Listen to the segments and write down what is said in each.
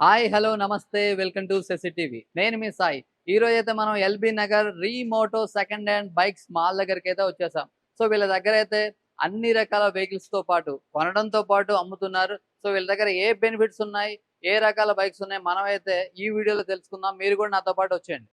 Hi hello నమస్తే welcome to సెసి TV. నేను మీ సాయి. ఈ రోజైతే మనం ఎల్బీ నగర్ రీమోటో సెకండ్ హ్యాండ్ బైక్స్ మాల్ దగ్గరికి అయితే వచ్చేసాం. సో వీళ్ళ దగ్గర అయితే అన్ని రకాల వెహికల్స్ తో పాటు కొనడంతో పాటు అమ్ముతున్నారు. సో వీళ్ళ దగ్గర ఏ బెనిఫిట్స్ ఉన్నాయి, ఏ రకాల బైక్స్ ఉన్నాయి, మనం అయితే ఈ వీడియోలో తెలుసుకుందాం. మీరు కూడా నాతో పాటు వచ్చేయండి.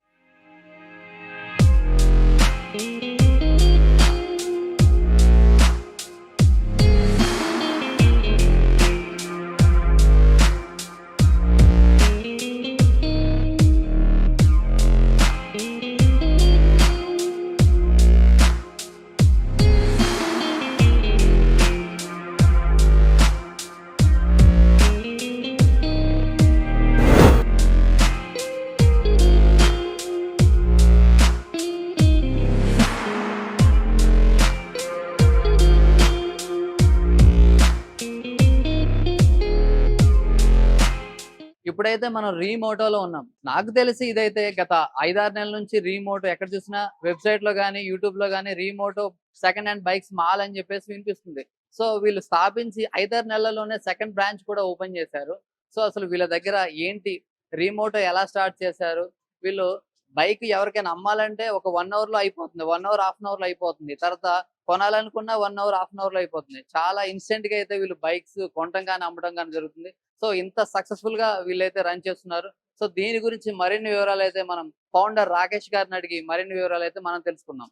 ఇప్పుడైతే మనం రీమోటోలో ఉన్నాం. నాకు తెలిసి ఇదైతే గత 5-6 నెలల నుంచి రీమోటో ఎక్కడ చూసినా వెబ్‌సైట్‌లో గాని, యూట్యూబ్‌లో గాని రీమోటో సెకండ్ హ్యాండ్ బైక్స్ మాల్ అని చెప్పేసి వినిపిస్తుంది. సో వీళ్ళు స్థాపించి 5-6 నెలల్లోనే సెకండ్ బ్రాంచ్ కూడా ఓపెన్ చేశారు. సో అసలు వీళ్ళ దగ్గర ఏంటి? రీమోటో ఎలా స్టార్ట్ చేశారు? వీళ్ళు బైక్ ఎవరికైనా అమ్మాలంటే ఒక 1 అవర్‌లో అయిపోతుంది. 1 అవర్, హాఫ్ అన్ అవర్‌లో అయిపోతుంది. తర్వాత కొనాలనుకున్న 1 అవర్, హాఫ్ అన్ అవర్‌లో అయిపోతుంది. చాలా ఇన్‌స్టంట్‌గా అయితే వీళ్ళు బైక్స్ కొనటం గాని, అమ్మటం గాని జరుగుతుంది. సో ఇంత సక్సెస్‌ఫుల్ గా వీళ్ళైతే రన్ చేస్తున్నారు. సో దీని గురించి మరిన్ని వివరాలైతే మనం ఫౌండర్ రాకేష్ గారిని అడిగి మరిన్ని వివరాలైతే మనం తెలుసుకుందాం.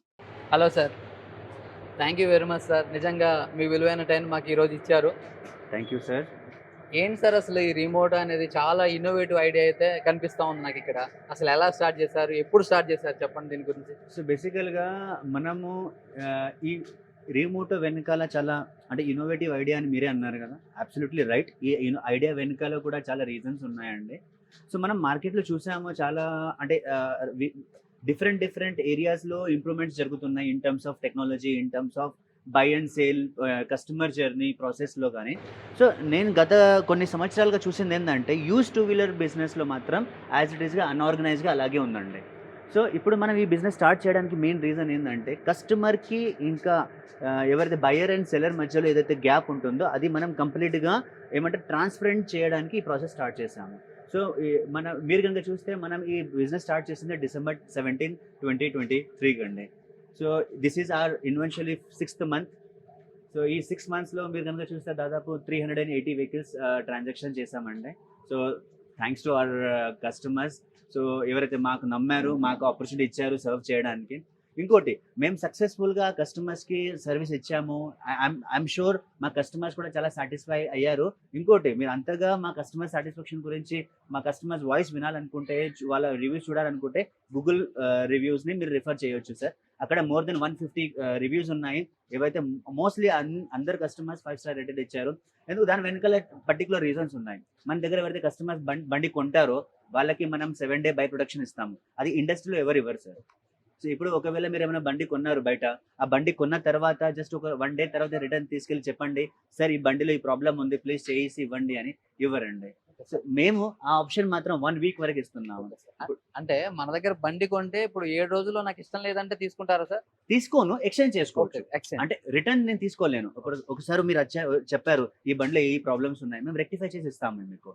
Hello sir. Thank you very much sir. నిజంగా మీ విలువైన టైం మాకు ఈరోజు ఇచ్చారు. Thank you sir. ఏంటి సార్ అసలు ఈ రిమోట్ అనేది చాలా ఇన్నోవేటివ్ ఐడియా అయితే కనిపిస్తా ఉంది నాకిక్కడ. అసలు ఎలా స్టార్ట్ చేశారు? ఎప్పుడు స్టార్ట్ చేశారు? చెప్పండి దీని గురించి. సో బేసికల్‌గా మనము ఈ రిమోట్ వెనకాల చాలా అంటే ఇన్నోవేటివ్ ఐడియా అని మీరే అన్నారు కదా! Absolutely right. ఈ ఐడియా వెనకాల కూడా చాలా రీజన్స్ ఉన్నాయండి. సో మనం మార్కెట్‌లో చూసాము చాలా అంటే డిఫరెంట్ ఏరియాస్‌లో ఇంప్రూవ్‌మెంట్స్ జరుగుతున్నాయి in terms of technology, in terms of by and sale, customer journey ప్రాసెస్‌లో గాని. సో నేను గత కొన్ని సంవత్సరాలుగా చూసిందేందంటే యూజ్డ్ టూ వీలర్ బిజినెస్‌లో మాత్రం యాజ్ ఇట్ ఈస్‌గా అన్‌ఆర్గనైజ్డ్‌గా అలాగే ఉందండి. సో ఇప్పుడు మనం ఈ బిజినెస్ స్టార్ట్ చేయడానికి మెయిన్ రీజన్ ఏందంటే కస్టమర్‌కి ఇంకా ఎవరైతే బయర్ అండ్ సెల్లర్ మధ్యలో ఏదైతే గ్యాప్ ఉంటుందో అది మనం కంప్లీట్‌గా ఏమంటారు ట్రాన్స్‌పరెంట్ చేయడానికి ఈ ప్రాసెస్ స్టార్ట్ చేశాము. సో మీరు గనుక చూస్తే మనం ఈ బిజినెస్ స్టార్ట్ చేసింది December 17, 2023 కండి. So this is our essentially 6th month. So ఈ 6 మంత్స్‌లో మీరు గనుక చూస్తే దాదాపు 380 వెహికల్స్ ట్రాన్సాక్షన్ చేశామండి. So thanks to our customers. So ఎవరైతే మాకు నమ్మారు, మాకు ఆపర్చునిటీ ఇచ్చారు సర్వ్ చేయడానికి. ఇంకోటి మేము సక్సెస్‌ఫుల్‌గా కస్టమర్స్‌కి సర్విస్ ఇచ్చాము. ఐయామ్ షూర్ మా కస్టమర్స్ కూడా చాలా సాటిస్ఫై అయ్యారు. ఇంకోటి మీరు అంతగా మా కస్టమర్ సాటిస్ఫాక్షన్ గురించి, మా కస్టమర్స్ వాయిస్ వినాలనుకుంటే, వాళ్ళ రివ్యూస్ చూడాలనుకుంటే గూగుల్ రివ్యూస్‌ని మీరు రిఫర్ చేయొచ్చు సార్. అక్కడ మోర్ దెన్ 150 రివ్యూస్ ఉన్నాయి. ఏవైతే మోస్ట్‌లీ అందరు కస్టమర్స్ 5 స్టార్ రేటెడ్ ఇచ్చారు. ఎందుకు దాని వెనకాల పర్టిక్యులర్ రీజన్స్ ఉన్నాయి. మన దగ్గర ఎవరైతే కస్టమర్స్ బండి కొంటారో వాళ్ళకి మనం 7 డే బై ప్రొడక్షన్ ఇస్తాము. అది ఇండస్ట్రీలో ఎవరు ఇవ్వరు సార్. సో ఇప్పుడు ఒకవేళ మీరేమైనా బండి కొన్నారు బయట, ఆ బండి కొన్న తర్వాత జస్ట్ ఒక 1 డే తర్వాత రిటర్న్ తీసుకెళ్ళి చెప్పండి, "సార్ ఈ బండిలో ఈ ప్రాబ్లమ్ ఉంది. ప్లీజ్ చేసి ఇవ్వండి" అని ఇవ్వరండి. సో మేము ఆ ఆప్షన్ మాత్రం 1 వీక్ వరకు ఇస్తున్నాము. అంటే మన దగ్గర బండి కొంటే ఇప్పుడు 7 రోజుల్లో నాకు ఇష్టం లేదంటే తీసుకుంటారా సార్? తీసుకోను, ఎక్స్‌చేంజ్ చేసుకోవచ్చు. ఎక్స్‌చేంజ్. అంటే రిటర్న్ నేను తీసుకోలేను. ఒకసారి మీరు చెప్పారు, "ఈ బండిలో ఈ ప్రాబ్లమ్స్ ఉన్నాయి." మేము రెక్టిఫై చేసి ఇస్తాము మేము మీకు.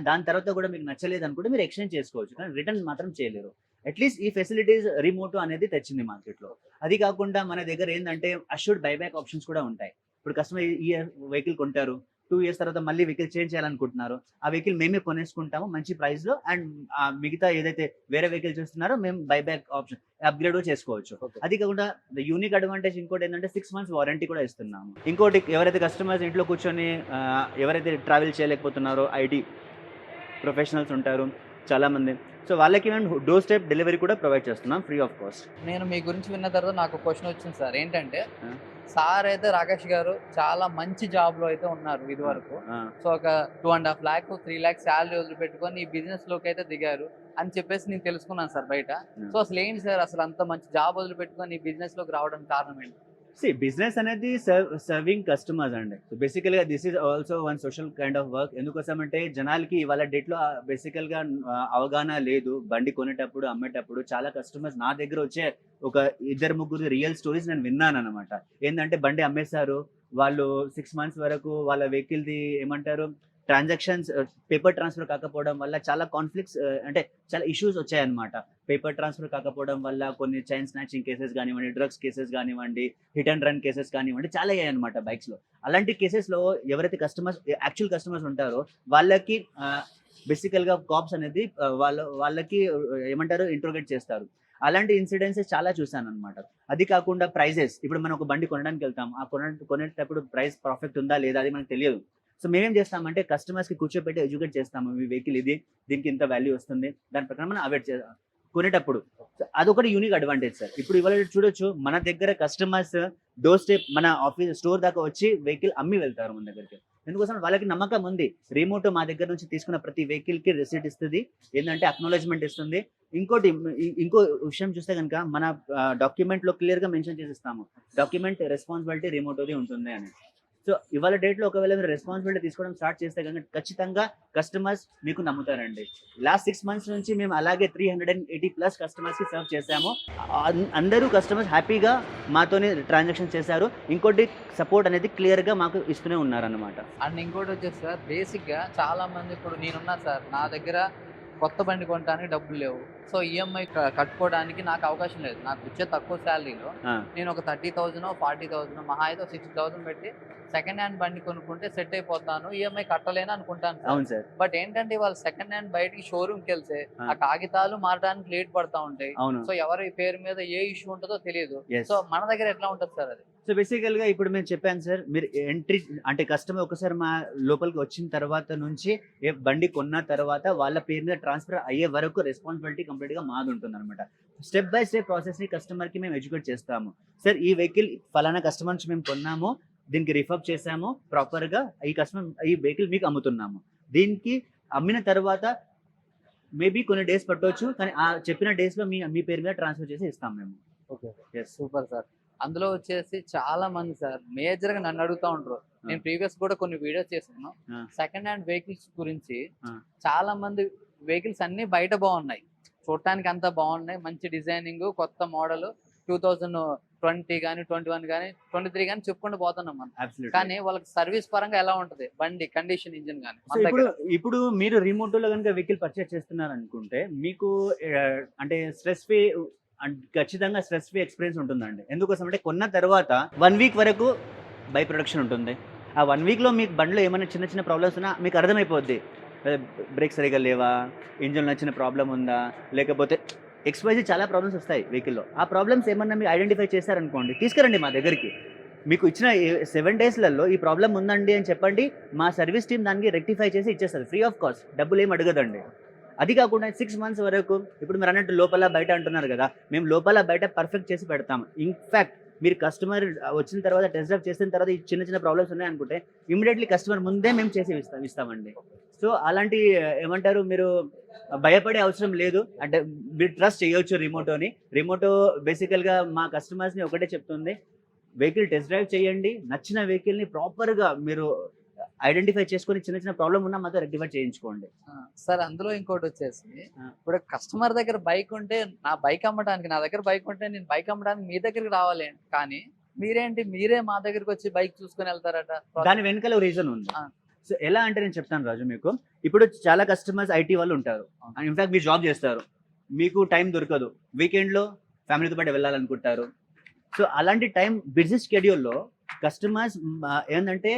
దాని తర్వాత కూడా మీకు నచ్చలేదనుకుంటే మీరు ఎక్స్‌చేంజ్ చేసుకోవచ్చు. కానీ రిటర్న్ మాత్రం చేయలేరు. అట్‌లీస్ట్ ఈ ఫెసిలిటీస్ రిమోటో అనేది తెచ్చింది మార్కెట్‌లో. అది కాకుండా మన దగ్గర ఏందంటే అష్యూర్డ్ బైబ్యాక్ ఆప్షన్స్ కూడా ఉంటాయి. ఇప్పుడు కస్టమర్ ఈ ఇయర్ వెహికల్ కొంటారు. 2 ఇయర్స్ తర్వాత మళ్ళీ వెహికల్ చేంజ్ చేయాలనుకుంటున్నారు. ఆ వెహికల్ మేమే కొనేసుకుంటాము మంచి ప్రైస్‌లో. అండ్ మిగతా ఏదైతే వేరే వెహికల్ చూస్తున్నారో మేము బైబ్యాక్ ఆప్షన్ అప్‌గ్రేడ్ చేసుకోవచ్చు. ఓకే. అది కాకుండా యూనిక్ అడ్వాంటేజ్ ఇంకోటి ఏంటంటే 6 మంత్స్ వారంటీ కూడా ఇస్తున్నాము. ఇంకోటి ఎవరైతే కస్టమర్స్ ఇంట్లో కూర్చొని ఎవరైతే ట్రావెల్ చేయలేకపోతున్నారో ఐటీ ప్రొఫెషనల్స్ ఉంటారు చాలామంది. సో వాళ్ళకి మేము డోర్ స్టెప్ డెలివరీ కూడా ప్రొవైడ్ చేస్తున్నాం ఫ్రీ ఆఫ్ కాస్ట్. నేను మీ గురించి విన్న తర్వాత నాకు ఒక క్వెషన్ వచ్చింది సార్. ఏంటంటే ఆ! సార్ అయితే రాకేష్ గారు చాలా మంచి జాబ్‌లో అయితే ఉన్నారు ఇదివరకు. ఆ! సో ఒక 2.5 లాక్, 3 లాక్స్ సాలరీ వదిలిపెట్టుకొని ఈ బిజినెస్‌లోకి అయితే దిగారు అని చెప్పేసి నేను తెలుసుకున్నాను సార్ బయట. హ్మ్. సో అసలు ఏంటి సార్ అసలు అంత మంచి జాబ్ వదిలిపెట్టుకొని ఈ బిజినెస్‌లోకి రావడానికి కారణం ఏంటి? బిజినెస్ అనేది సర్వింగ్ కస్టమర్స్ అండి. సో బేసికల్‌గా this is also one social kind of work. ఎందుకోసమంటే జనాలకి ఇవాళ డేట్‌లో బేసికల్‌గా అవగాహన లేదు. బండి కొనేటప్పుడు, అమ్మేటప్పుడు చాలా కస్టమర్స్ నా దగ్గర వచ్చే ఒక ఇద్దరు, ముగ్గురు రియల్ స్టోరీస్ నేను విన్నాననమాట. ఏందంటే బండి అమ్మేశారు. వాళ్ళు 6 మంత్స్ వరకు వాళ్ళ వెహికల్‌ది ఏమంటారు ట్రాన్సాక్షన్స్ పేపర్ ట్రాన్స్ఫర్ కాకపోవడం వల్ల చాలా కాన్ఫ్లిక్ట్స్ అంటే చాలా ఇష్యూస్ వచ్చాయన్నమాట. పేపర్ ట్రాన్స్ఫర్ కాకపోవడం వల్ల కొన్ని చైన్ స్నాచింగ్ కేసెస్ కానివ్వండి, డ్రగ్స్ కేసెస్ కానివ్వండి, హిట్ అండ్ రన్ కేసెస్ కానివ్వండి, చాలా అయ్యాయన్నమాట బైక్స్లో. అలాంటి కేసెస్లో ఎవరైతే యాక్చువల్ కస్టమర్స్ ఉంటారో వాళ్ళకి బేసికల్గా కాప్స్ అనేది వాళ్ళకి ఏమంటారు ఇంట్రోగేట్ చేస్తారు. అలాంటి ఇన్సిడెంట్స్ చాలా చూసాను అనమాట. అది కాకుండా ప్రైజెస్, ఇప్పుడు మనం ఒక బండి కొనడానికి వెళ్తాం, ఆ కొనేటప్పుడు ప్రైస్ పర్ఫెక్ట్ ఉందా లేదా అది మనకు తెలియదు. సో మేమేం చేస్తామంటే కస్టమర్స్కి కూర్చోబెట్టి ఎడ్యుకేట్ చేస్తాము, ఈ వెహికల్ ఇది, దీనికి ఇంత వాల్యూ వస్తుంది, దాని ప్రకారం మనం అవాయిడ్ కొనేటప్పుడు. అదొకటి యూనిక్ అడ్వాంటేజ్ సార్. ఇప్పుడు ఇవాళ చూడొచ్చు, మన దగ్గర కస్టమర్స్ డోర్ స్టెప్ మన ఆఫీస్ స్టోర్ దాకా వచ్చి వెహికల్ అమ్మి వెళ్తారు మన దగ్గరికి. ఎందుకోసం వాళ్ళకి నమ్మకం ఉంది, రిమోట్ మా దగ్గర నుంచి తీసుకున్న ప్రతి వెహికల్ కి రిసీట్ ఇస్తుంది, ఏంటంటే అక్నాలెడ్జ్మెంట్ ఇస్తుంది. ఇంకో విషయం చూస్తే కనుక మన డాక్యుమెంట్ లో క్లియర్ గా మెన్షన్ చేసి ఇస్తాము, డాక్యుమెంట్ రెస్పాన్సిబిలిటీ రిమోట్ది ఉంటుంది అని. సో ఇవాళ డేట్ లో ఒకవేళ మీరు రెస్పాన్సిబిలిటీ తీసుకోవడం స్టార్ట్ చేస్తే కనుక ఖచ్చితంగా కస్టమర్స్ మీకు నమ్ముతారండి. లాస్ట్ 6 months నుంచి మేము అలాగే 380+ కస్టమర్స్ కి సర్వ్ చేశాము. అందరూ కస్టమర్స్ హ్యాపీగా మాతోనే ట్రాన్సాక్షన్ చేశారు. ఇంకోటి సపోర్ట్ అనేది క్లియర్ గా మాకు ఇస్తూనే ఉన్నారన్నమాట. అండ్ ఇంకోటి వచ్చేసి సార్, బేసిక్ గా చాలా మంది, ఇప్పుడు నేనున్నా సార్, నా దగ్గర కొత్త బండి కొనడానికి డబ్బులు లేవు, సో ఈఎంఐ కట్టుకోవడానికి నాకు అవకాశం లేదు. నాకు వచ్చే తక్కువ శాలరీలో నేను ఒక 30,000 40,000 మహా అయితే 60,000 పెట్టి సెకండ్ హ్యాండ్ బండి కొనుక్కుంటే సెట్ అయిపోతాను, ఈఎంఐ కట్టలేను అనుకుంటాను. అవును సార్. బట్ ఏంటంటే వాళ్ళు సెకండ్ హ్యాండ్ బయటికి షోరూమ్ కి వెళ్తే ఆ కాగితాలు మారడానికి లేట్ పడతా ఉంటాయి. సో ఎవరి పేరు మీద ఏ ఇష్యూ ఉంటుందో తెలియదు. సో మన దగ్గర ఎట్లా ఉంటుంది సార్ అది? సో బేసికల్ గా ఇప్పుడు మేము చెప్పాను సార్, మీరు ఎంట్రీ అంటే కస్టమర్ ఒకసారి మా లోపలికి వచ్చిన తర్వాత నుంచి బండి కొన్న తర్వాత వాళ్ళ పేరు మీద ట్రాన్స్ఫర్ అయ్యే వరకు రెస్పాన్సిబిలిటీ కంప్లీట్ గా మాది ఉంటుంది అనమాట. స్టెప్ బై స్టెప్ ప్రాసెస్ ని కస్టమర్ కి మేము ఎడ్యుకేట్ చేస్తాము. సార్ ఈ వెహికల్ ఫలానా కస్టమర్ నుంచి మేము కొన్నాము, దీనికి రిఫర్ చేసాము, ప్రాపర్ గా ఈ వెహికల్ మీకు అమ్ముతున్నాము. దీనికి అమ్మిన తర్వాత మేబీ కొన్ని డేస్ పట్టవచ్చు, కానీ ఆ చెప్పిన డేస్ లో మీ పేరు మీద ట్రాన్స్ఫర్ చేసి ఇస్తాం మేము. Okay, super sir. అందులో వచ్చేసి చాలా మంది సార్ మేజర్ గా నన్ను అడుగుతా ఉంటారు. నేను ప్రీవియస్ కూడా కొన్ని వీడియోస్ చేశాను సెకండ్ హ్యాండ్ వెహికల్స్ గురించి. చాలా మంది వెహికల్స్ అన్ని బయట బాగున్నాయి, చూడటానికి అంతా బాగున్నాయి, మంచి డిజైనింగ్, కొత్త మోడల్, 2020 కానీ 21 కానీ 23 కానీ చెప్పుకుంటూ పోతున్నాం మనం. కానీ వాళ్ళకి సర్వీస్ పరంగా ఎలా ఉంటది బండి కండిషన్, ఇంజిన్ కానీ? ఇప్పుడు మీరు రిమోట్ లో కనుక వెహికల్ పర్చేస్ చేస్తున్నారు అనుకుంటే మీకు అంటే స్ట్రెస్ ఫ్రీ, ఖచ్చితంగా స్ట్రెస్ ఫ్రీ ఎక్స్పీరియన్స్ ఉంటుందండి. ఎందుకోసం అంటే కొన్న తర్వాత 1 week వరకు బై ప్రొడక్షన్ ఉంటుంది. ఆ 1 week లో మీకు బండిలో ఏమైనా చిన్న చిన్న ప్రాబ్లమ్స్ ఉన్నా మీకు అర్థమైపోద్ది. బ్రేక్ సరిగా లేవా, ఇంజిన్లో చిన్న ప్రాబ్లం ఉందా, లేకపోతే XYZ చాలా ప్రాబ్లమ్స్ వస్తాయి వెహికల్లో. ఆ ప్రాబ్లమ్స్ ఏమన్నా మీరు ఐడెంటిఫై చేశారనుకోండి, తీసుకురండి మా దగ్గరికి. మీకు ఇచ్చిన 7 daysలలో ఈ ప్రాబ్లం ఉందండి అని చెప్పండి, మా సర్వీస్ టీమ్ దానికి రెక్టిఫై చేసి ఇచ్చేస్తారు ఫ్రీ ఆఫ్ కాస్ట్, డబ్బులు ఏం అడగదండి. అది కాకుండా 6 months వరకు, ఇప్పుడు మీరు అన్నట్టు లోపల బయట అంటున్నారు కదా, మేము లోపల బయట పర్ఫెక్ట్ చేసి పెడతాము. ఇన్ఫ్యాక్ట్ మీరు కస్టమర్ వచ్చిన తర్వాత టెస్ట్ డ్రైవ్ చేసిన తర్వాత ఈ చిన్న చిన్న ప్రాబ్లమ్స్ ఉన్నాయనుకుంటే ఇమీడియట్లీ కస్టమర్ ముందే మేము చేసి ఇస్తామండి. సో అలాంటి ఏమంటారు, మీరు భయపడే అవసరం లేదు. అంటే మీరు ట్రస్ట్ చేయొచ్చు రిమోటోని. రిమోటో బేసికల్గా మా కస్టమర్స్ని ఒకటే చెప్తుంది, వెహికల్ టెస్ట్ డ్రైవ్ చేయండి, నచ్చిన వెహికల్ని ప్రాపర్గా మీరు ఐడెంటిఫై చేసుకొని చిన్న చిన్న ప్రాబ్లం ఉన్నా మాతో రెక్టిఫై చేయించుకోండి సార్. అందులో ఇంకోటి వచ్చేసి, ఇప్పుడు కస్టమర్ దగ్గర బైక్ ఉంటే, నా బైక్ అమ్మడానికి, నా దగ్గర బైక్ ఉంటే నేను బైక్ అమ్మడానికి మీ దగ్గరికి రావాలి, కానీ మీరే మా దగ్గరికి వచ్చి బైక్ చూసుకొని వెళ్తారట. దాని వెనకాల రీజన్ ఉంది. సో ఎలా అంటే నేను చెప్తాను రాజు మీకు. ఇప్పుడు చాలా కస్టమర్స్ ఐటీ వాళ్ళు ఉంటారు, ఇన్ఫాక్ట్ మీరు జాబ్ చేస్తారు, మీకు టైం దొరకదు, వీకెండ్లో ఫ్యామిలీతో పాటు వెళ్ళాలనుకుంటారు. సో అలాంటి టైం బిజీ షెడ్యూల్లో కస్టమర్స్ ఏంటంటే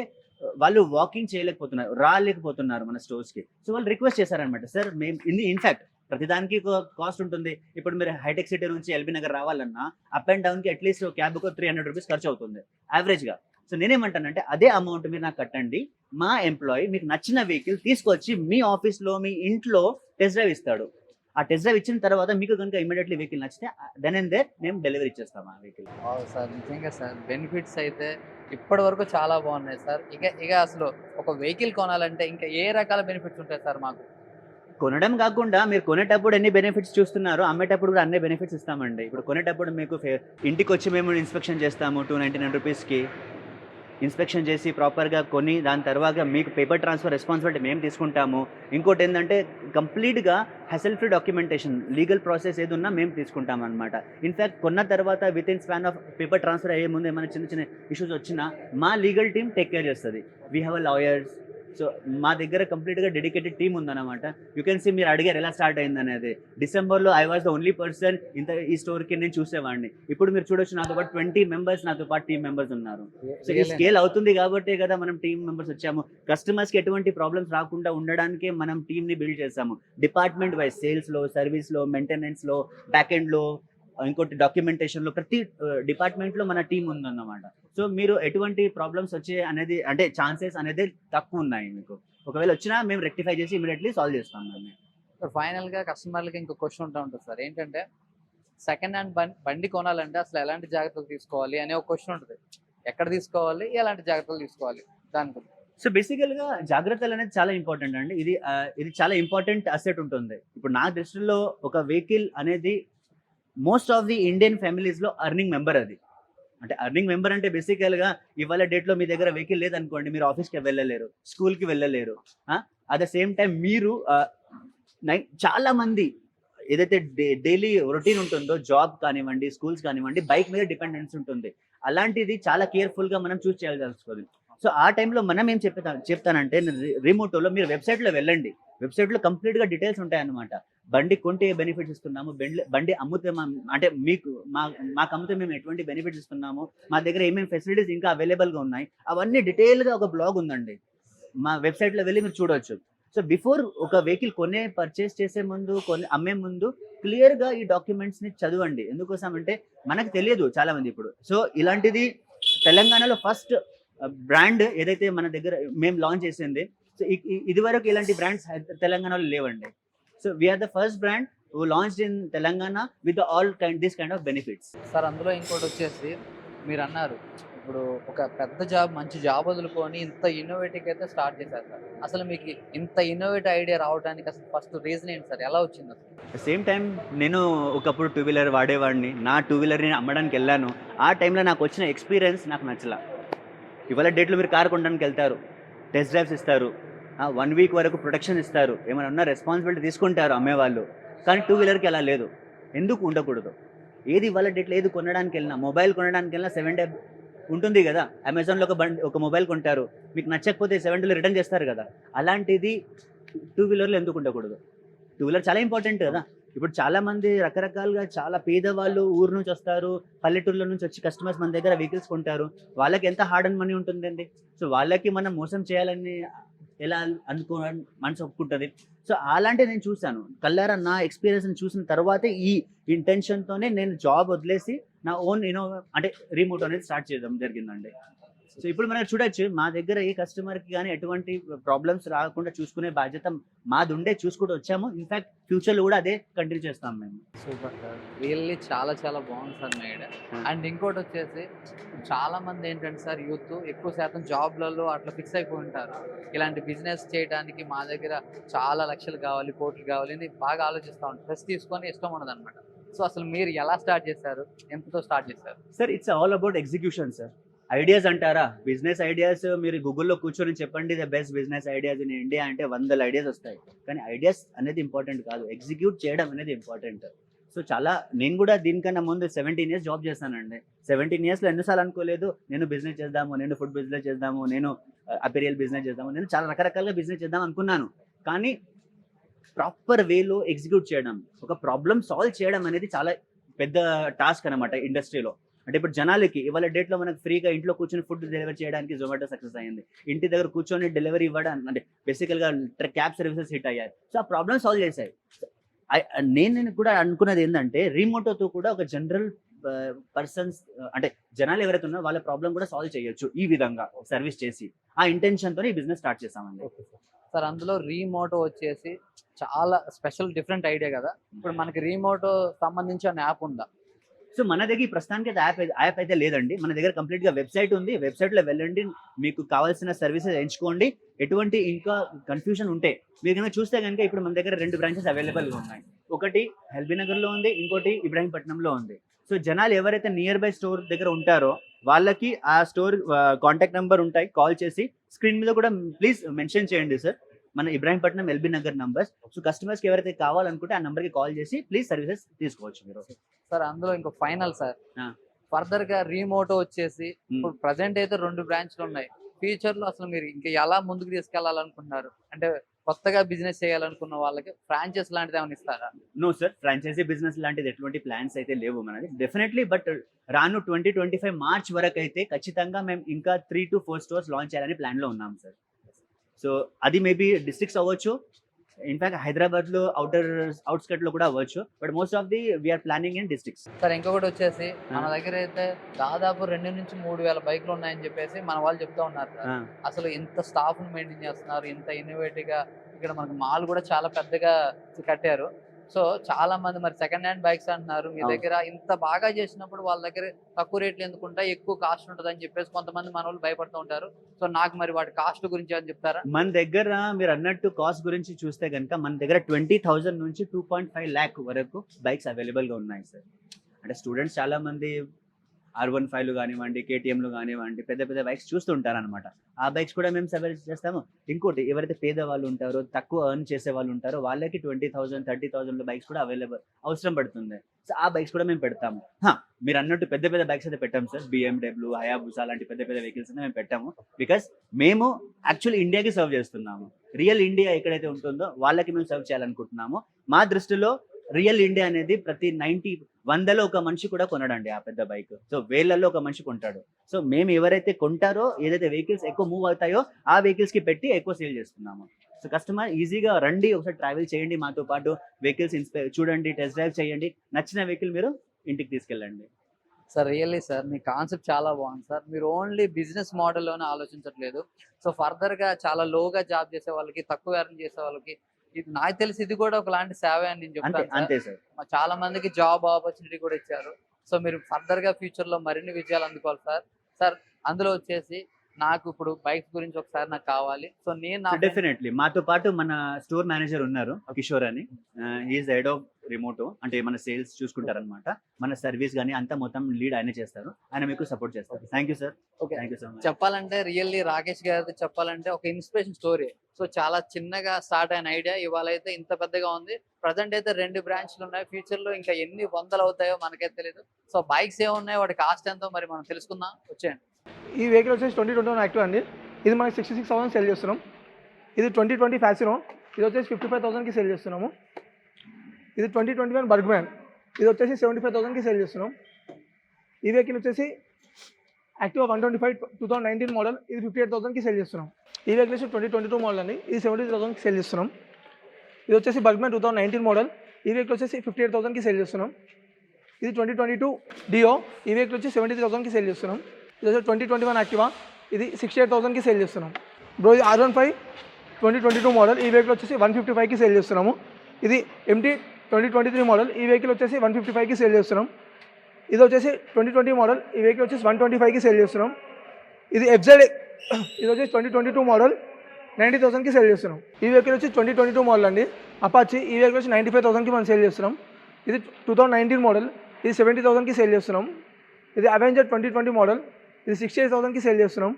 వాళ్ళు వాకింగ్ చేయలేకపోతున్నారు, రాలేకపోతున్నారు మన స్టోర్స్కి. సో వాళ్ళు రిక్వెస్ట్ చేశారనమాట, సార్ మేము ఇన్ఫాక్ట్ ప్రతిదానికి కాస్ట్ ఉంటుంది. ఇప్పుడు మీరు హైటెక్ సిటీ నుంచి ఎల్బీ నగర్ రావాలన్నా అప్ అండ్ డౌన్కి అట్లీస్ట్ క్యాబ్కు 300 rupees ఖర్చు అవుతుంది యావరేజ్గా. సో నేనేమంటానంటే అదే అమౌంట్ మీరు నాకు కట్టండి, మా ఎంప్లాయీ మీకు నచ్చిన వెహికల్ తీసుకొచ్చి మీ ఆఫీస్లో మీ ఇంట్లో టెస్ట్ డ్రైవ్ ఇస్తాడు. ఆ టెస్ట్ డ్రైవ్ ఇచ్చిన తర్వాత మీకు కనుక ఇమీడియట్లీ వెహికల్ నచ్చితే దెన్ అండ్ దేర్ మేము డెలివరీ ఇచ్చేస్తాం ఆ వెహికల్. సార్ నిజంగా సార్ బెనిఫిట్స్ అయితే ఇప్పటి వరకు చాలా బాగున్నాయి సార్. ఇక అసలు ఒక వెహికల్ కొనాలంటే ఇంకా ఏ రకాల బెనిఫిట్స్ ఉంటాయి సార్ మాకు? కొనడం కాకుండా మీరు కొనేటప్పుడు ఎన్ని బెనిఫిట్స్ చూస్తున్నారు, అమ్మేటప్పుడు కూడా అన్ని బెనిఫిట్స్ ఇస్తామండి. ఇప్పుడు కొనేటప్పుడు మీకు ఇంటికి వచ్చి మేము ఇన్స్పెక్షన్ చేస్తాము 299 రూపీస్కి. ఇన్స్పెక్షన్ చేసి ప్రాపర్గా కొని దాని తర్వాత మీకు పేపర్ ట్రాన్స్ఫర్ రెస్పాన్సిబిలిటీ మేము తీసుకుంటాము. ఇంకోటి ఏంటంటే కంప్లీట్గా hustle free documentation, legal process ఏది ఉన్నా మేము తీసుకుంటాం అనమాట. ఇన్ఫ్యాక్ట్ కొన్న తర్వాత with in span of paper transfer అయ్యే ముందు ఏమైనా చిన్న చిన్న ఇష్యూస్ వచ్చినా మా లీగల్ టీమ్ టేక్ కేర్ చేస్తుంది. We have a lawyers, so మా దగ్గర కంప్లీట్గా డెడికేటెడ్ టీమ్ ఉందన్నమాట. యూ కెన్ సీ, మీరు అడిగారు ఎలా స్టార్ట్ అయింది అనేది. డిసెంబర్లో I was the only person ఈ స్టోర్కి నేను చూసేవాడిని. ఇప్పుడు మీరు చూడొచ్చు నాతో పాటు 20 మెంబర్స్ నాతో పాటు టీమ్ మెంబర్స్ ఉన్నారు. సో ఈ స్కేల్ అవుతుంది కాబట్టే కదా మనం టీమ్ మెంబర్స్ వచ్చాము. కస్టమర్స్కి ఎటువంటి ప్రాబ్లమ్స్ రాకుండా ఉండడానికే మనం టీమ్ని బిల్డ్ చేసాము. డిపార్ట్మెంట్ వైజ్ సేల్స్లో, సర్వీస్లో, మెయింటెనెన్స్లో, బ్యాక్ ఎండ్లో, ఇంకోటి డాక్యుమెంటేషన్లో, ప్రతి డిపార్ట్మెంట్లో మన టీం ఉందన్నమాట. సో మీరు ఎటువంటి ప్రాబ్లమ్స్ వచ్చే అనేది అంటే ఛాన్సెస్ అనేది తక్కువ ఉన్నాయి మీకు. ఒకవేళ వచ్చినా మేము రెక్టిఫై చేసి ఇమీడియట్లీ సాల్వ్ చేస్తాం దాన్ని. ఫైనల్గా కస్టమర్లకి ఇంకో క్వశ్చన్ ఉంటూ ఉంటుంది సార్, ఏంటంటే సెకండ్ హ్యాండ్ బండి కొనాలంటే అసలు ఎలాంటి జాగ్రత్తలు తీసుకోవాలి అనే ఒక క్వశ్చన్ ఉంటుంది. ఎక్కడ తీసుకోవాలి, ఎలాంటి జాగ్రత్తలు తీసుకోవాలి దాని గురించి. సో బేసికల్గా జాగ్రత్తలు అనేది చాలా ఇంపార్టెంట్ అండి. ఇది చాలా ఇంపార్టెంట్ అసెట్ ఉంటుంది. ఇప్పుడు నా దృష్టిలో ఒక వెహికల్ అనేది మోస్ట్ ఆఫ్ ది ఇండియన్ ఫ్యామిలీస్లో అర్నింగ్ మెంబర్. అది అంటే అర్నింగ్ మెంబర్ అంటే బేసికల్గా ఇవాళ డేట్లో మీ దగ్గర వెహికల్ లేదనుకోండి, మీరు ఆఫీస్కి వెళ్ళలేరు, స్కూల్కి వెళ్ళలేరు. అట్ ద సేమ్ టైం మీరు చాలా మంది ఏదైతే డైలీ రొటీన్ ఉంటుందో, జాబ్ కానివ్వండి, స్కూల్స్ కానివ్వండి, బైక్ మీద డిపెండెన్స్ ఉంటుంది. అలాంటిది చాలా కేర్ఫుల్గా మనం చూస్ చేయాల్సి వస్తుంది. సో ఆ టైంలో మనం ఏం చెప్తానంటే, రిమోటోలో మీరు వెబ్సైట్లో వెళ్ళండి. వెబ్సైట్లో కంప్లీట్గా డీటెయిల్స్ ఉంటాయన్నమాట. బండి కొంటే ఏ బెనిఫిట్స్ ఇస్తున్నాము, బండి అమ్ముతే అంటే మీకు మాకు అమ్మితే మేము ఎటువంటి బెనిఫిట్స్ ఇస్తున్నాము, మా దగ్గర ఏమేమి ఫెసిలిటీస్ ఇంకా అవైలబుల్గా ఉన్నాయి, అవన్నీ డీటెయిల్గా ఒక బ్లాగ్ ఉందండి. మా వెబ్సైట్లో వెళ్ళి మీరు చూడవచ్చు. సో బిఫోర్ ఒక వెహికల్ పర్చేస్ చేసే ముందు, అమ్మే ముందు క్లియర్గా ఈ డాక్యుమెంట్స్ని చదవండి. ఎందుకోసం అంటే మనకు తెలియదు చాలా మంది ఇప్పుడు. సో ఇలాంటిది తెలంగాణలో ఫస్ట్ బ్రాండ్ ఏదైతే మన దగ్గర మేము లాంచ్ చేసింది. సో ఇది వరకు ఇలాంటి బ్రాండ్స్ తెలంగాణలో లేవండి. So we're the first brand who launched in Telangana with all this kind of benefits. Sir అందులో ఇంకోటి వచ్చేసి, మీరు అన్నారు ఇప్పుడు ఒక పెద్ద మంచి జాబ్ వదులుకొని ఇంత ఇన్నోవేటివ్ అయితే స్టార్ట్ చేశారు సార్. అసలు మీకు ఇంత ఇన్నోవేటివ్ ఐడియా రావడానికి అసలు ఫస్ట్ రీజన్ ఏంటి సార్, ఎలా వచ్చింది అసలు? సేమ్ టైం నేను ఒకప్పుడు 2 వీలర్ వాడేవాడిని. నా 2 వీలర్ని అమ్మడానికి వెళ్ళాను. ఆ టైంలో నాకు వచ్చిన ఎక్స్పీరియన్స్ నాకు నచ్చలా. ఇవాళ డేట్లో మీరు కార్ కొనడానికి వెళ్తారు, టెస్ట్ డ్రైవ్స్ ఇస్తారు, 1 వీక్ వరకు ప్రొటెక్షన్ ఇస్తారు, ఏమైనా ఉన్న రెస్పాన్సిబిలిటీ తీసుకుంటారు అమ్మేవాళ్ళు. కానీ 2 వీలర్కి అలా లేదు. ఎందుకు ఉండకూడదు? ఏది ఇవాళ డేట్లో ఏది కొనడానికి వెళ్ళినా, మొబైల్ కొనడానికి వెళ్ళినా 7 డే ఉంటుంది కదా. అమెజాన్లో ఒక మొబైల్ కొంటారు, మీకు నచ్చకపోతే 7 డేలో రిటర్న్ చేస్తారు కదా. అలాంటిది 2 వీలర్లో ఎందుకు ఉండకూడదు? 2 వీలర్ చాలా ఇంపార్టెంట్ కదా. ఇప్పుడు చాలా మంది రకరకాలుగా చాలా పేదవాళ్ళు ఊరు నుంచి వస్తారు, పల్లెటూరుల నుంచి వచ్చి కస్టమర్స్ మన దగ్గర వెహికల్స్ కొంటారు. వాళ్ళకి ఎంత హార్డ్ అండ్ మనీ ఉంటుందండి. సో వాళ్ళకి మనం మోసం చేయాలని ఎలా మనసు ఒప్పుకుంటుంది. సో అలాంటివి నేను చూశాను కల్లారా. నా ఎక్స్పీరియన్స్ చూసిన తర్వాతే ఈ ఇంటెన్షన్తోనే నేను జాబ్ వదిలేసి నా ఓన్ అంటే రిమోట్ అనేది స్టార్ట్ చేయడం జరిగిందండి. సో ఇప్పుడు మనం చూడొచ్చు, మా దగ్గర ఏ కస్టమర్కి కానీ ఎటువంటి ప్రాబ్లమ్స్ రాకుండా చూసుకునే బాధ్యత మాది ఉండే చూసుకుంటూ వచ్చాము. ఇన్ఫాక్ట్ ఫ్యూచర్లో కూడా అదే కంటిన్యూ చేస్తాం మేము. సూపర్ సార్, రియల్లీ చాలా చాలా బాగుంది సార్ మీ ఐడియా. అండ్ ఇంకోటి వచ్చేసి, చాలా మంది ఏంటంటే సార్, యూత్ ఎక్కువ శాతం జాబ్లలో అట్లా ఫిక్స్ అయిపోయి ఉంటారు. ఇలాంటి బిజినెస్ చేయడానికి మా దగ్గర చాలా లక్షలు కావాలి, కోట్లు కావాలి అని బాగా ఆలోచిస్తూ ఉంటారు. ప్రెస్ తీసుకొని ఇష్టం ఉండదు అనమాట. సో అసలు మీరు ఎలా స్టార్ట్ చేశారు, ఎంతతో స్టార్ట్ చేశారు? Sir it's all about execution sir. Ideas అంటారా, బిజినెస్ ఐడియాస్ మీరు గూగుల్లో కూర్చొని చెప్పండి the best business ideas in India అంటే 100 ఐడియాస్ వస్తాయి. కానీ ఐడియాస్ అనేది ఇంపార్టెంట్ కాదు, ఎగ్జిక్యూట్ చేయడం అనేది ఇంపార్టెంట్. సో నేను కూడా దీనికన్నా ముందు 17 ఇయర్స్ జాబ్ చేస్తానండి. 17 ఇయర్స్లో ఎన్నిసార్లు అనుకోలేదు నేను బిజినెస్ చేద్దాము, నేను ఫుడ్ బిజినెస్ చేద్దాము, నేను అపీరియల్ బిజినెస్ చేద్దాము, నేను చాలా రకరకాలుగా బిజినెస్ చేద్దాం అనుకున్నాను. కానీ ప్రాపర్ వేలో ఎగ్జిక్యూట్ చేయడం, ఒక ప్రాబ్లమ్ సాల్వ్ చేయడం అనేది చాలా పెద్ద టాస్క్ అనమాట ఇండస్ట్రీలో. అంటే ఇప్పుడు జనాలకి ఇవాళ డేట్లో మనకు ఫ్రీగా ఇంట్లో కూర్చొని ఫుడ్ డెలివరీ చేయడానికి జొమాటో సక్సెస్ అయ్యింది. ఇంటి దగ్గర కూర్చొని డెలివరీ ఇవ్వడం అంటే బేసికల్గా క్యాబ్ సర్వీసెస్ హిట్ అయ్యాయి. సో ఆ ప్రాబ్లమ్ సాల్వ్ చేశాయి. నేను కూడా అనుకున్నది ఏంటంటే, రిమోటోతో కూడా ఒక జనరల్ పర్సన్స్ అంటే జనాలు ఎవరైతే ఉన్నారో వాళ్ళ ప్రాబ్లం కూడా సాల్వ్ చేయొచ్చు ఈ విధంగా సర్వీస్ చేసి. ఆ ఇంటెన్షన్తో ఈ బిజినెస్ స్టార్ట్ చేసామండి. సార్ అందులో రీమోటో వచ్చేసి చాలా స్పెషల్ డిఫరెంట్ ఐడియా కదా. ఇప్పుడు మనకి రీమోటో సంబంధించిన యాప్ ఉందా? సో మన దగ్గర ప్రస్తుతానికి యాప్ అయితే లేదండి. మన దగ్గర కంప్లీట్గా వెబ్సైట్ ఉంది. వెబ్సైట్లో వెళ్ళండి, మీకు కావాల్సిన సర్వీసెస్ ఎంచుకోండి. ఎటువంటి ఇంకా కన్ఫ్యూజన్ ఉంటే మీరు కనుక చూస్తే కనుక ఇప్పుడు మన దగ్గర 2 బ్రాంచెస్ అవైలబుల్గా ఉన్నాయి. ఒకటి ఎల్బీనగర్లో ఉంది, ఇంకోటి ఇబ్రాహీంపట్నంలో ఉంది. సో జనాలు ఎవరైతే నియర్ బై స్టోర్ దగ్గర ఉంటారో వాళ్ళకి ఆ స్టోర్ కాంటాక్ట్ నెంబర్ ఉంటాయి, కాల్ చేసి స్క్రీన్ మీద కూడా ప్లీజ్ మెన్షన్ చేయండి సార్ మన Ibrahimpatnam LB Nagar numbers. So కస్టమర్స్కి ఎవరైతే కావాలనుకుంటే ఆ నెంబర్కి కాల్ చేసి ప్లీజ్ సర్వీసెస్ తీసుకోవచ్చు మీరు. సార్ అందులో ఇంకో ఫైనల్ సార్, ఫర్దర్ గా రీమోటో వచ్చేసి ఇప్పుడు ప్రజెంట్ అయితే 2 బ్రాంచ్లు ఉన్నాయి. ఫ్యూచర్ లో అసలు మీరు ఇంకా ఎలా ముందుకు తీసుకెళ్లాలనుకుంటున్నారు? అంటే కొత్తగా బిజినెస్ చేయాలనుకున్న వాళ్ళకి ఫ్రాంచైజ్ లాంటిది ఏమైనా ఇస్తారా? నో సార్, ఫ్రాంచైజీ బిజినెస్ లాంటిది ఎటువంటి ప్లాన్స్ అయితే లేవు మనది. డెఫినెట్లీ బట్ రాను 2025 మార్చ్ వరకు అయితే ఖచ్చితంగా మేము ఇంకా 3 to 4 స్టోర్స్ లాంచ్ చేయాలని ప్లాన్లో ఉన్నాం సార్. సో అది మేబీ డిస్ట్రిక్ట్స్ అవ్వచ్చు, ఇన్ఫాక్ట్ హైదరాబాద్లో అవుట్స్కట్లో కూడా అవ్వచ్చు, but most of the we're planning in districts. Sir ఇంకొకటి వచ్చేసి మన దగ్గర అయితే దాదాపు 2 నుంచి 3,000 బైక్లు ఉన్నాయని చెప్పేసి మన వాళ్ళు చెప్తా ఉన్నారు సార్. అసలు ఇంత స్టాఫ్ ని మెయింటైన్ చేస్తున్నారు, ఇంత ఇన్నోవేటివ్ గా ఇక్కడ మనకు మాల్ కూడా చాలా పెద్దగా కట్టారు. సో చాలా మంది మరి సెకండ్ హ్యాండ్ బైక్స్ అంటున్నారు, మీ దగ్గర ఇంత బాగా చేసినప్పుడు వాళ్ళ దగ్గర తక్కువ రేట్లు ఎందుకుంటా ఎక్కువ కాస్ట్ ఉంటుంది అని చెప్పేసి కొంతమంది మన వాళ్ళు భయపడుతూ ఉంటారు. సో నాకు మరి వాటి కాస్ట్ గురించి అని చెప్తారా? మన దగ్గర మీరు అన్నట్టు కాస్ట్ గురించి చూస్తే కనుక మన దగ్గర 20,000 నుంచి 2.5 lakh వరకు బైక్స్ అవైలబుల్గా ఉన్నాయి సార్. అంటే స్టూడెంట్స్ చాలా మంది R15లు కానివ్వండి, కేటీఎంలు కానివ్వండి, పెద్ద పెద్ద బైక్స్ చూస్తుంటారు అనమాట. ఆ బైక్స్ కూడా మేము సజెస్ట్ చేస్తాము. ఇంకోటి, ఎవరైతే పేదవాళ్ళు ఉంటారో, తక్కువ ఎర్న్ చేసే వాళ్ళు ఉంటారో వాళ్ళకి 20,000 30,000 బైక్స్ కూడా అవసరం పడుతుంది. సో ఆ బైక్స్ కూడా మేము పెడతాము. మీరు అన్నట్టు పెద్ద పెద్ద బైక్స్ అయితే పెట్టాము సార్. BMW, హయాబుసా లాంటి పెద్ద పెద్ద వెహికల్స్ అయితే మేము పెట్టాము. బికాస్ మేము యాక్చువల్లీ ఇండియాకి సర్వ్ చేస్తున్నాము. రియల్ ఇండియా ఎక్కడైతే ఉంటుందో వాళ్ళకి మేము సర్వ్ చేయాలనుకుంటున్నాము. మా దృష్టిలో రియల్ ఇండియా అనేది ప్రతి 100లో ఒక మనిషి కూడా కొనడండి ఆ పెద్ద బైక్. సో వేలల్లో ఒక మనిషి కొంటాడు. సో మేము ఎవరైతే కొంటారో, ఏదైతే వెహికల్స్ ఎక్కువ మూవ్ అవుతాయో ఆ వెహికల్స్ కి పెట్టి ఎక్కువ సేల్ చేస్తున్నాము. సో కస్టమర్ ఈజీగా రండి, ఒకసారి ట్రావెల్ చేయండి మాతో పాటు, వెహికల్స్ చూడండి, టెస్ట్ డ్రైవ్ చేయండి, నచ్చిన వెహికల్ మీరు ఇంటికి తీసుకెళ్ళండి. సార్ రియల్లీ సార్ మీ కాన్సెప్ట్ చాలా బాగుంది సార్. మీరు ఓన్లీ బిజినెస్ మోడల్లోనే ఆలోచించట్లేదు. సో ఫర్దర్ గా చాలా లోగా జాబ్ చేసే వాళ్ళకి, తక్కువ ఎర్న్ చేసే వాళ్ళకి, ఇది నాకు తెలిసి ఇది కూడా ఒకలాంటి సేవ అని నేను చెప్తాను. అంతే సార్. చాలా మందికి జాబ్ ఆపర్చునిటీ కూడా ఇచ్చారు. సో మీరు ఫర్దర్ గా ఫ్యూచర్ లో మరిన్ని విజయాలు అందుకోవాలి సార్. సార్ అందులో వచ్చేసి నాకు ఇప్పుడు బైక్స్ గురించి ఒకసారి నాకు కావాలి. సో నేను డెఫినెట్లీ మాతో పాటు మన స్టోర్ మేనేజర్ ఉన్నారు, కిషోర్ అని. హీఈస్ హెడ్ ఆఫ్ రిమోటో, అంటే మన సేల్స్ చూసుకుంటారనమాట. మన సర్వీస్ కానీ అంతా మొత్తం లీడ్ ఆయన చేస్తారు. ఆయన మీకు సపోర్ట్ చేస్తారు. Thank you sir. Okay, thank you so much. చెప్పాలంటే రియల్లీ రాకేష్ గారి చెప్పాలంటే ఒక ఇన్స్పిరేషన్ స్టోరీ. సో చాలా చిన్నగా స్టార్ట్ అయిన ఐడియా ఇవాళ అయితే ఇంత పెద్దగా ఉంది. ప్రజెంట్ అయితే 2 బ్రాంచ్లు ఉన్నాయి. ఫ్యూచర్ లో ఇంకా ఎన్ని వందలు అవుతాయో మనకైతే తెలియదు. సో బైక్స్ ఏమున్నాయి, వాటి కాస్ట్ ఎంతో మరి మనం తెలుసుకుందాం, వచ్చేయండి. ఈ వెహికల్ వచ్చేసి 2021 యాక్టివ్ అండి. ఇది మనకి 66,000 సెల్ చేస్తున్నాం. ఇది 2020 ఫ్యాసినో, ఇది వచ్చేసి 55,000కి సేల్ చేస్తున్నాము. ఇది 2021 బర్గ్మ్యాన్, ఇది వచ్చేసి 75,000కి సేల్ చేస్తున్నాం. ఈ వెహికల్ వచ్చేసి యాక్టివ్ 125 2019 మోడల్, ఇది 58,000కి సేల్ చేస్తున్నాం. ఈ వెహికల్ వచ్చి 2022 మోడల్ అండి, ఇది 70,000కి సేల్ చేస్తున్నాం. ఇది వచ్చేసి బర్గ్మ్యాన్ 2019 మోడల్, ఈ వెహికల్ వచ్చేసి 58,000కి సేల్ చేస్తున్నాం. ఇది 2022 డియో, ఈ వెహికల్ వచ్చి 70,000కి సేల్ చేస్తున్నాం. ఇది వచ్చి 2021 యాక్టివా, ఇది 68,000కి సేల్ చేస్తున్నాం. బ్రో ఇది R15 2022 మోడల్, ఈ వెహికల్ వచ్చేసి 155కి సేల్ చేస్తున్నాము. ఇది MT 2023 మోడల్, ఈ వెహికల్ వచ్చేసి 155కి సేల్ చేస్తున్నాం. ఇది వచ్చేసి 2020 మోడల్, ఈ వెహికల్ వచ్చేసి 125కి సేల్ చేస్తున్నాం. ఇది FZ, ఇది వచ్చేసి 2022 మోడల్, 90,000కి సేల్ చేస్తున్నాం. ఈ వెహికల్ వచ్చి 2022 మోడల్ అండి, అపాచీ, ఈ వెహికల్ వచ్చి 95,000కి మనం సేల్ చేస్తున్నాం. ఇది 2019 మోడల్, ఇది 70,000కి సేల్ చేస్తున్నాం. ఇది అవెంజర్ 2020 మోడల్, ఇది 68,000కి సేల్ చేస్తున్నాం.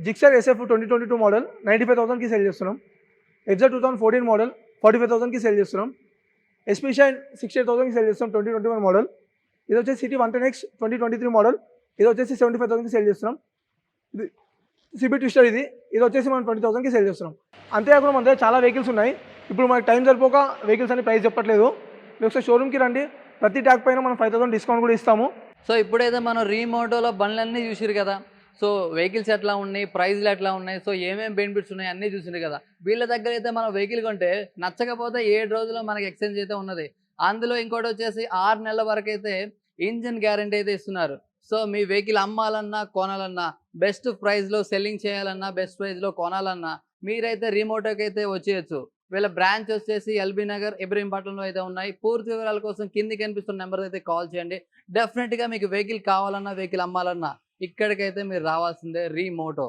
జిక్సర్ SF 2022 మోడల్, 95,000కి సేల్ చేస్తున్నాం. FZ 2014 మోడల్, 45,000కి సేల్ చేస్తున్నాం. SP షైన్ 68,000కి సేల్ చేస్తున్నాం 2021 మోడల్. ఇది వచ్చేసి సిటీ 110X 2023 మోడల్, ఇది వచ్చేసి 75,000కి సేల్ చేస్తున్నాం. ఇది CB ట్విస్టర్, ఇది వచ్చేసి మనం 20,000కి సేల్ చేస్తున్నాం. అంతేకాకుండా మన దగ్గర చాలా వెహికల్స్ ఉన్నాయి. ఇప్పుడు మనకి టైం సరిపోక వెహికల్స్ అని ప్రైస్ చెప్పట్లేదు. మీరు ఒకసారి షోరూమ్కి రండి, ప్రతి ట్యాగ్ పైన మనం 5,000 డిస్కౌంట్ కూడా ఇస్తాము. సో ఇప్పుడైతే మనం రీమోటోలో బండ్లన్నీ చూసిరు కదా. సో వెహికల్స్ ఎట్లా ఉన్నాయి, ప్రైజ్లు ఎట్లా ఉన్నాయి, సో ఏమేమి బెనిఫిట్స్ ఉన్నాయి అన్నీ చూసిరు కదా. వీళ్ళ దగ్గర అయితే మనం వెహికల్ కొంటే నచ్చకపోతే 7 రోజుల్లో మనకి ఎక్స్చేంజ్ అయితే ఉన్నది. అందులో ఇంకోటి వచ్చేసి 6 నెలల వరకు అయితే ఇంజిన్ గ్యారంటీ అయితే ఇస్తున్నారు. సో మీ వెహికల్ అమ్మాలన్నా కొనాలన్నా, బెస్ట్ ప్రైస్లో సెల్లింగ్ చేయాలన్నా, బెస్ట్ ప్రైస్లో కొనాలన్నా మీరైతే రీమోటోకి అయితే వచ్చేయచ్చు. వీళ్ళ బ్రాంచ్ వచ్చేసి ఎల్బీ నగర్, ఇబ్రహీంపట్నంలో అయితే ఉన్నాయి. పూర్తి వివరాల కోసం కింది కనిపిస్తున్న నెంబర్ అయితే కాల్ చేయండి. డెఫినెట్గా మీకు వెహికల్ కావాలన్నా, వెహికల్ అమ్మాలన్నా ఇక్కడికైతే మీరు రావాల్సిందే, రీమోటో.